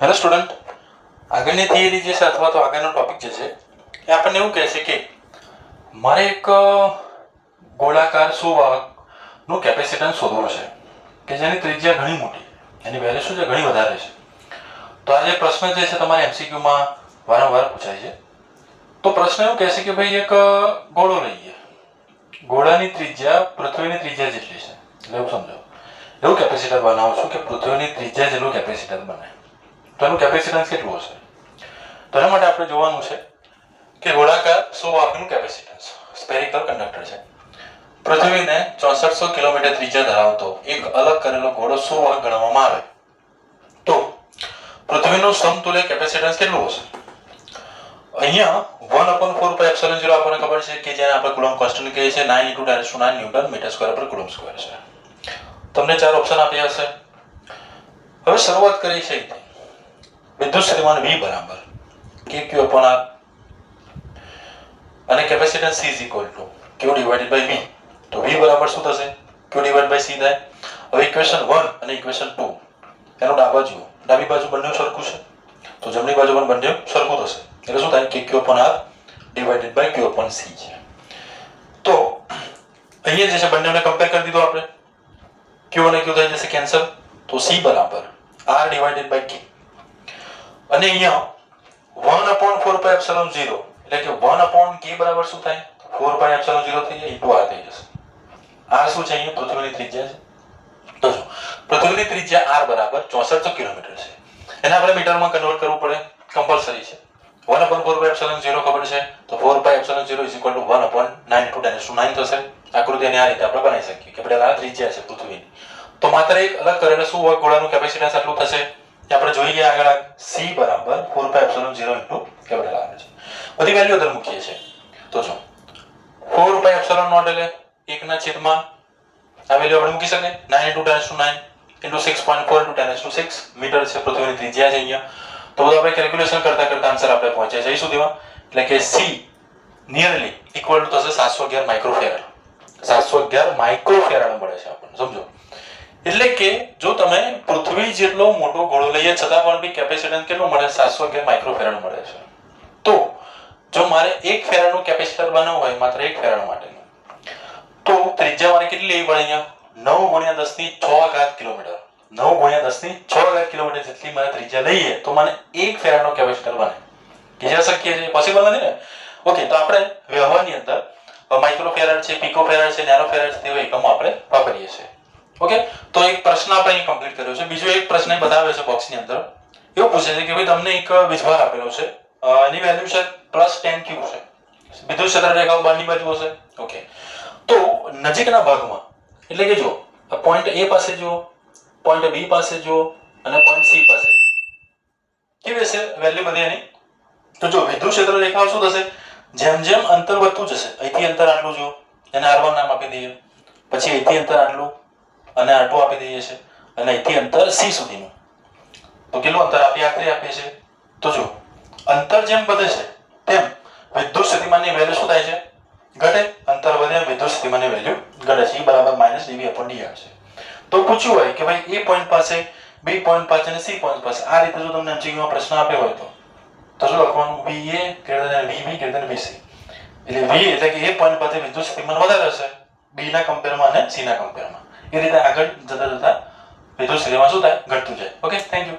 Hello student, આગળની theory જે છે અથવા તો આગળનો ટોપિક જે છે એ આપણને એવું કહે છે કે મારે એક ગોળાકાર સુવાહકનું કેપેસિટન્સ શોધવું છે કે જેની ત્રિજ્યા ઘણી મોટી, એની વેલ્યુ શું છે, ઘણી વધારે છે. તો આ જે પ્રશ્ન જે છે તમારે એમસીક્યુમાં વારંવાર પૂછાય છે. તો પ્રશ્ન એવું કહે છે કે ભાઈ એક ગોળો લઈએ, ગોળાની ત્રિજ્યા પૃથ્વીની ત્રિજ્યા જેટલી છે, એટલે એવું સમજો એવું કેપેસિટર બનાવું છું કે પૃથ્વીની ત્રિજ્યા જેટલું કેપેસિટર બને. તો એનું કેપેસિટન્સ કેટલું હશે? તો એના માટે આપણે જોવાનું છે કે ગોળાકાર સુવાહકનું કેપેસિટન્સ સ્ફેરિકલ કંડક્ટર છે. પૃથ્વીને 6400 કિલોમીટર ત્રિજ્યા ધરાવતો એક અલગ કરેલો ગોળો સુવાહક ગણવામાં આવે તો પૃથ્વીનું સમતુલ્ય કેપેસિટન્સ કેટલું હશે? અહીંયા 1/4πε0 આપણને ખબર છે કે જેને આપણે કુલમ્બ કોન્સ્ટન્ટ કહીએ છીએ, 9 × 10⁹ ન્યૂટન મીટર સ્ક્વેર પર કુલમ્બ સ્ક્વેર છે. તમને 4 ઓપ્શન આપ્યા હશે. હવે શરૂઆત કરી છે વિદ્યુત સ્થિતિમાન V બરાબર kq/r અને કેપેસિટન્સ C q / V. તો V બરાબર શું થશે? q / C થાય. હવે ઇક્વેશન 1 અને ઇક્વેશન 2 એનો ડાબી બાજુ બંને સરખું છે તો જમણી બાજુ પણ બંને સરખું થશે, એટલે શું થાય? kq/r / q/c છે. તો અહીંયા જે છે બંનેને કમ્પેર કરી દીધો આપણે, q અને q થઈ જશે કેન્સલ, તો C બરાબર r / k. અને અહીંયા 1/4πε0 એટલે કે 1/k બરાબર શું થાય? 4πε0 થઈ જાય ઇન્ટુ r થઈ જશે. r શું છે? અહીંયા પૃથ્વીની ત્રિજ્યા છે. તો જો પૃથ્વીની ત્રિજ્યા r બરાબર 6400 કિલોમીટર છે, એને આપણે મીટરમાં કન્વર્ટ કરવું પડે, કમ્પલસરી છે. 1/4πε0 ખબર છે તો 4πε0 = 1/9 × 10⁹ થશે. આકૃતિને આ રીતે આપણે બનાવી શકીએ કે આપણે આ ત્રિજ્યા છે પૃથ્વીની, તો માત્ર એક અલગ કરેલા સુવાહક ગોળાનું કેપેસિટન્સ આટલું થશે. આપણે જોઈ ગયા આગળ C બરાબર 4πε0 ઇન્ટુ કેપિટલ R છે. બધી વેલ્યુ અંદર મૂકીએ છીએ તો જો 4πε0 એટલે 1/, આ વેલ્યુ આપણે મૂકી શકીએ 9 × 10⁹ ઇન્ટુ 6.4 × 10⁶ મીટર છે પૃથ્વીની ત્રિજ્યા છે અહીંયા. તો બધું આપણે કેલ્ક્યુલેશન કરતા આન્સર આપણે પહોંચ્યા છે સુધીમાં, એટલે કે C નિયરલી ઇક્વલ ટુ થશે 711 માઇક્રોફેરાડ. 711 માઇક્રોફેરાડ મળે છે આપણને, સમજો. એટલે કે જો તમે પૃથ્વી જેટલો મોટો ગોળો લઈએ છતાં પણ બી કેપેસિટન્સ કેટલું મળે? 711 માઇક્રોફેરાડ મળે છે. તો જો મારે 1 ફેરાડનું કેપેસિટર બનાવવું હોય માત્ર 1 ફેરાડ માટેનું, તો ત્રિજ્યા મારે કેટલી લેવી પડે? અહીંયા 9 × 10⁶ કિલોમીટર, 9 × 10⁶ કિલોમીટર જેટલી મારે ત્રિજ્યા લઈએ તો મને 1 ફેરાડનો કેપેસિટર બને. કે શક્ય છે? પોસિબલ નથી ને. ઓકે, તો આપણે વ્યવહારની અંદર માઇક્રોફેરાડ છે, પિકોફેરાડ છે, નેનોફેરાડ છે તેવા એકમો આપણે વાપરીએ છીએ. ઓકે, તો એક પ્રશ્ન આપણે અહીં કમ્પ્લીટ કર્યો છે. બીજો એક પ્રશ્ન બતાવ્યો છે બોક્સની અંદર, એવું પૂછે છે કે ભાઈ તમને એક વીજભાર આપેલો છે, એની વેલ્યુ છે +10 Q છે, વિદ્યુત ક્ષેત્ર રેખાઓ બહારની બાજુ હશે. ઓકે, તો નજીકના ભાગમાં એટલે કે જો પોઈન્ટ A પાસે જુઓ, પોઈન્ટ B પાસે જુઓ અને પોઈન્ટ C પાસે જુઓ, કેવી હશે વેલ્યુ બધી એની? તો જો વિદ્યુત ક્ષેત્ર રેખાઓ શું થશે? જેમ જેમ અંતર વધતું જશે, અહીંથી અંતર આટલું જુઓ, એને R1 નામ આપી દઈએ, પછી અહીંથી અંતર આટલું અને R2 આપી દઈએ છે, અને અહીંથી અંતર C સુધીનું, તો કેટલું અંતર આપીએ? આપીએ છે. તો જો અંતર જેમ વધે છે તેમ વિદ્યુત સ્થિતિમાનની વેલ્યુ શું થાય છે? ઘટે. અંતર વધે વિદ્યુત સ્થિતિમાનની વેલ્યુ ઘટે છે. E બરાબર -dV/dr છે. તો પૂછ્યું હોય કે ભાઈ A પોઈન્ટ પાસે, B પોઈન્ટ પાસે અને C પોઈન્ટ પાસે, આ રીતે જો તમને એમસીક્યુમાં પ્રશ્ન આપ્યો હોય તો શું લખવાનું? VA > VB > VC. એટલે V એટલે કે A પોઈન્ટ પાસે વિદ્યુત સ્થિતિમાન વધારે હશે B ના કમ્પેરમાં અને C ના કમ્પેરમાં. એ રીતે આગળ જતા વિદ્યુત સ્થિતિમાન શું થાય? ઘટતું જાય. Okay, thank you.